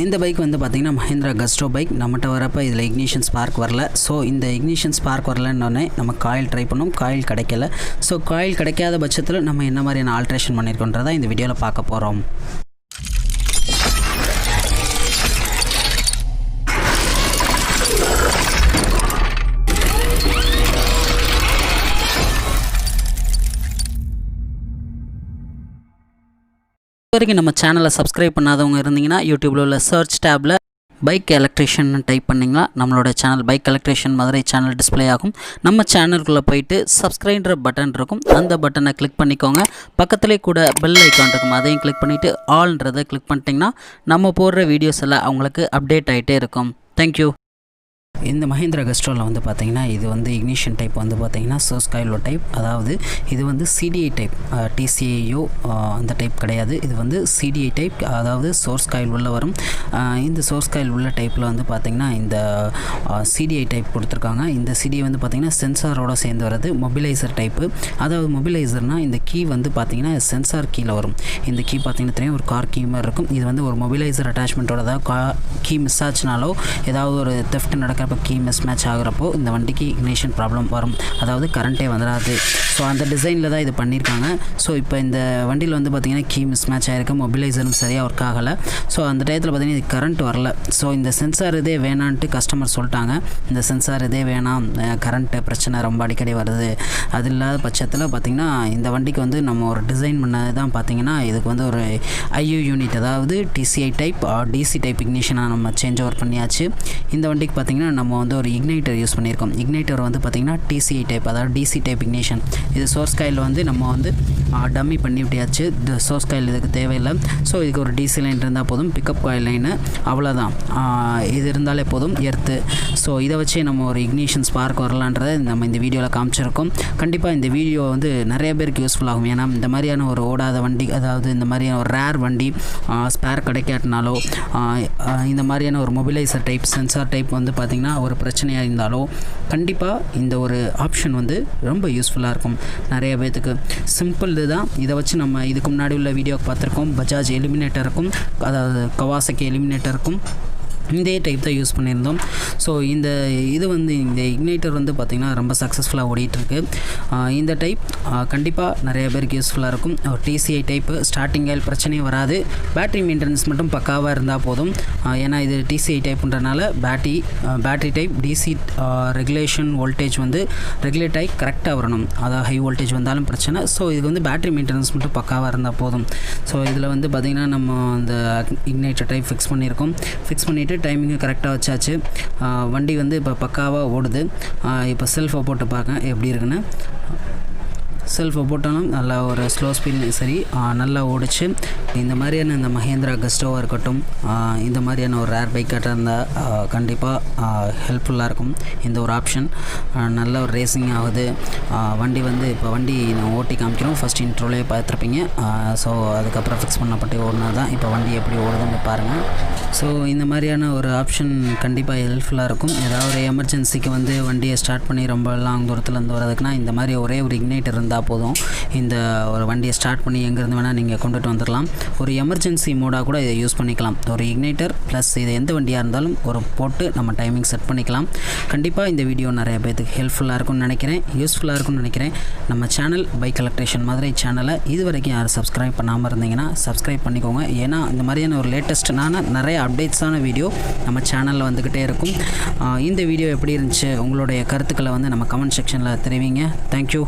இந்த பைக் வந்து பார்த்திங்கன்னா Mahindra Gusto பைக். நம்மகிட்ட வரப்போ இதில் இக்னிஷன் ஸ்பார்க் வரல. ஸோ இந்த இக்னிஷன் ஸ்பார்க் வரலன்னொடனே நம்ம காயில் ட்ரை பண்ணோம், காயில் கிடைக்கல. ஸோ காயில் கிடைக்காத பட்சத்தில் நம்ம என்ன மாதிரியான ஆல்ட்ரேஷன் பண்ணியிருக்கோன்றதை இந்த வீடியோவில் பார்க்க போகிறோம். வரைக்கும் நம்ம சேனலை சப்ஸ்கிரைப் பண்ணாதவங்க இருந்தீங்கன்னா யூடியூப்பில் உள்ள சர்ச் டேப்பில் பைக் எலக்ட்ரிஷியன் டைப் பண்ணிங்கன்னா நம்மளோட channel bike electrician Madurai channel display ஆகும். நம்ம சேனலுக்குள்ளே போயிட்டு சப்ஸ்கிரைப்ன்ற பட்டன் இருக்கும், அந்த பட்டனை கிளிக் பண்ணிக்கோங்க. பக்கத்துலேயே கூட பெல் ஐக்கான் இருக்கும், அதையும் கிளிக் பண்ணிவிட்டு ஆல்ன்றதை கிளிக் பண்ணிட்டிங்கன்னா நம்ம போடுற வீடியோஸ் எல்லாம் அவங்களுக்கு அப்டேட் ஆகிட்டே இருக்கும். தேங்க்யூ. இந்த Mahindra Gustoவில் வந்து பார்த்திங்கன்னா இது வந்து இக்னிஷன் டைப் வந்து பார்த்திங்கன்னா சோர்ஸ் காயிலோ டைப். அதாவது இது வந்து சிடிஐ டைப், டிசிஐயோ அந்த டைப் கிடையாது. இது வந்து சிடிஐ டைப், அதாவது சோர்ஸ் காயில் உள்ள வரும். இந்த சோர்ஸ் காயில் உள்ள டைப்பில் வந்து பார்த்திங்கன்னா இந்த சிடிஐ டைப் கொடுத்துருக்காங்க. இந்த சிடிஐ வந்து பார்த்திங்கன்னா சென்சாரோடு சேர்ந்து வர்றது மொபிலைசர் டைப்பு. அதாவது மொபிலைசர்னால் இந்த கீ வந்து பார்த்திங்கன்னா சென்சார் கீழே வரும். இந்த கீ பார்த்திங்கன்னா தெரியும், ஒரு கார் கீ மாதிரி இருக்கும். இது வந்து ஒரு மொபிலைசர் அட்டாச்மெண்ட்டோட தான் கீ மிஸ் ஆச்சுனாலோ ஏதாவது ஒரு தெஃப்ட் நடக்க கீ மிஸ் மேட்ச் ஆகிறப்போ இந்த வண்டிக்கு இக்னிஷன் ப்ராப்ளம் வரும், அதாவது கரண்ட்டே வந்துடாது. ஸோ அந்த டிசைனில் தான் இது பண்ணியிருக்காங்க. ஸோ இப்போ இந்த வண்டியில் வந்து பார்த்திங்கன்னா கீ மிஸ் மேட்ச் ஆகிருக்கு, மொபிலைசரும் சரியாக ஒர்க் ஆகலை. ஸோ அந்த டயத்தில் பார்த்திங்கன்னா இது கரண்ட் வரல. ஸோ இந்த சென்சார் இதே வேணான்ட்டு கஸ்டமர் சொல்லிட்டாங்க, இந்த சென்சார் இதே வேணாம், கரண்ட்டு பிரச்சனை ரொம்ப அடிக்கடி வருது. அது இல்லாத பட்சத்தில் பார்த்திங்கன்னா இந்த வண்டிக்கு வந்து நம்ம ஒரு டிசைன் பண்ணது தான் பார்த்திங்கன்னா இதுக்கு வந்து ஒரு ஐயூ யூனிட், அதாவது டிசிஐ டைப் டிசி டைப் இக்னிஷனாக நம்ம சேஞ்ச் ஓவர் பண்ணியாச்சு. இந்த வண்டிக்கு பார்த்திங்கன்னா நம்ம வந்து ஒரு இக்னைட்டர் யூஸ் பண்ணியிருக்கோம். இக்னைட்டர் வந்து பார்த்திங்கன்னா டிசிஐ டைப், அதாவது டிசி டைப் இக்னிஷன். இது சோர்ஸ் காயில் வந்து நம்ம வந்து டம்மி பண்ணி விட்டியாச்சு. சோர்ஸ் காயில் இதுக்கு தேவையில்லை. ஸோ இதுக்கு ஒரு டிசி லைன் இருந்தால் போதும், பிக்கப் காயில் லைனு அவ்வளோதான், இது இருந்தாலே போதும், எர்த்து. ஸோ இதை வச்சு நம்ம ஒரு இக்னிஷன் ஸ்பார்க் வரலான்றதை நம்ம இந்த வீடியோவில் காமிச்சிருக்கோம். கண்டிப்பாக இந்த வீடியோ வந்து நிறைய பேருக்கு யூஸ்ஃபுல் ஆகும். ஏன்னா இந்த மாதிரியான ஒரு ஓடாத வண்டி, அதாவது இந்த மாதிரியான ஒரு ரேர் வண்டி ஸ்பேர் கிடைக்காட்டினாலோ, இந்த மாதிரியான ஒரு மொபிலைசர் டைப் சென்சார் டைப் வந்து பார்த்திங்கன்னா ஒரு பிரச்சனையாக இருந்தாலோ கண்டிப்பாக இந்த ஒரு ஆப்ஷன் வந்து ரொம்ப யூஸ்ஃபுல்லாக இருக்கும் நிறைய பேத்துக்கு. சிம்பிள் இதுதான். இதை வச்சு நம்ம இதுக்கு முன்னாடி உள்ள வீடியோ பார்த்துருக்கோம். பஜாஜ் எலிமினேட்டருக்கும், அதாவது கவாசக்கி எலிமினேட்டருக்கும் இதே டைப் தான் யூஸ் பண்ணியிருந்தோம். ஸோ இது வந்து இந்த இக்னைட்டர் வந்து பார்த்திங்கன்னா ரொம்ப சக்ஸஸ்ஃபுல்லாக ஓடிட்டுருக்கு. இந்த டைப் கண்டிப்பாக நிறைய பேருக்கு யூஸ்ஃபுல்லாக இருக்கும். ஒரு டிசிஐ டைப்பு, ஸ்டார்டிங் ஆயில் பிரச்சனையும் வராது, பேட்ரி மெயின்டெனன்ஸ் மட்டும் பக்காவாக இருந்தால் போதும். ஏன்னா இது டிசிஐ டைப்புன்றனால battery type DC regulation voltage வந்து ரெகுலேட் ஆகி கரெக்டாக வரணும், அதாவது ஹை வோல்டேஜ் வந்தாலும் பிரச்சனை. ஸோ இதுக்கு வந்து பேட்ரி மெயின்டெனன்ஸ் மட்டும் பக்காவாக இருந்தால் போதும். ஸோ இதில் வந்து பார்த்திங்கன்னா நம்ம அந்த இக்னைட்டர் டைப் ஃபிக்ஸ் பண்ணிவிட்டு டைமிங்கு கரெக்டாக வச்சாச்சு. வண்டி வந்து இப்போ பக்காவாக ஓடுது. இப்போ செல்ஃபை போட்டு பார்க்க எப்படி இருக்குன்னு. செல்ஃபை போட்டாலும் நல்லா ஒரு ஸ்லோ ஸ்பீட்லையும் சரி நல்லா ஓடிச்சு. இந்த மாதிரியான இந்த Mahindra Gustoவாக இருக்கட்டும், இந்த மாதிரியான ஒரு ரேர் பைக்காக இருந்தால் கண்டிப்பாக ஹெல்ப்ஃபுல்லாக இருக்கும் இந்த ஒரு ஆப்ஷன். நல்ல ஒரு ரேசிங் ஆகுது வண்டி. வந்து இப்போ வண்டி நான் ஓட்டி காமிக்கிறோம், ஃபஸ்ட் இன்ட்ரோலேயே பார்த்துருப்பீங்க. ஸோ அதுக்கப்புறம் ஃபிக்ஸ் பண்ணப்பட்டு ஓடினது தான். இப்போ வண்டி எப்படி ஓடுதுன்னு பாருங்கள். ஸோ இந்த மாதிரியான ஒரு ஆப்ஷன் கண்டிப்பாக ஹெல்ப்ஃபுல்லாக இருக்கும். ஏதாவது ஒரு எமர்ஜென்சிக்கு வந்து வண்டியை ஸ்டார்ட் பண்ணி ரொம்ப லாங் தூரத்துலேருந்து வரதுக்குன்னா இந்த மாதிரி ஒரே ஒரு இக்னைட்டர் இருந்தால் போதும். இந்த ஒரு வண்டியை ஸ்டார்ட் பண்ணி எங்கேருந்து வேணால் நீங்கள் கொண்டுட்டு வந்துடலாம். ஒரு எமர்ஜென்சி மோடாக கூட இதை யூஸ் பண்ணிக்கலாம். ஒரு இக்னைட்டர் ப்ளஸ் இது எந்த வண்டியாக இருந்தாலும் ஒரு போட்டு நம்ம டைமிங் செட் பண்ணிக்கலாம். கண்டிப்பாக இந்த வீடியோ நிறைய பேருக்கு ஹெல்ப்ஃபுல்லாக இருக்கும்னு நினைக்கிறேன், யூஸ்ஃபுல்லாக இருக்கும்னு நினைக்கிறேன். நம்ம சேனல் பைக் எலக்ட்ரிஷியன் மதுரை சேனலை இது வரைக்கும் யாரும் சப்ஸ்கிரைப் பண்ணாமல் இருந்தீங்கன்னா சப்ஸ்கிரைப் பண்ணிக்கோங்க. ஏன்னா இந்த மாதிரியான ஒரு லேட்டஸ்ட்டான நிறைய அப்டேட்ஸான வீடியோ நம்ம சேனலில் வந்துக்கிட்டே இருக்கும். இந்த வீடியோ எப்படி இருந்துச்சு, உங்களுடைய கருத்துக்களை வந்து நம்ம கமெண்ட் செக்ஷனில் தெரிவிங்க. தேங்க்யூ.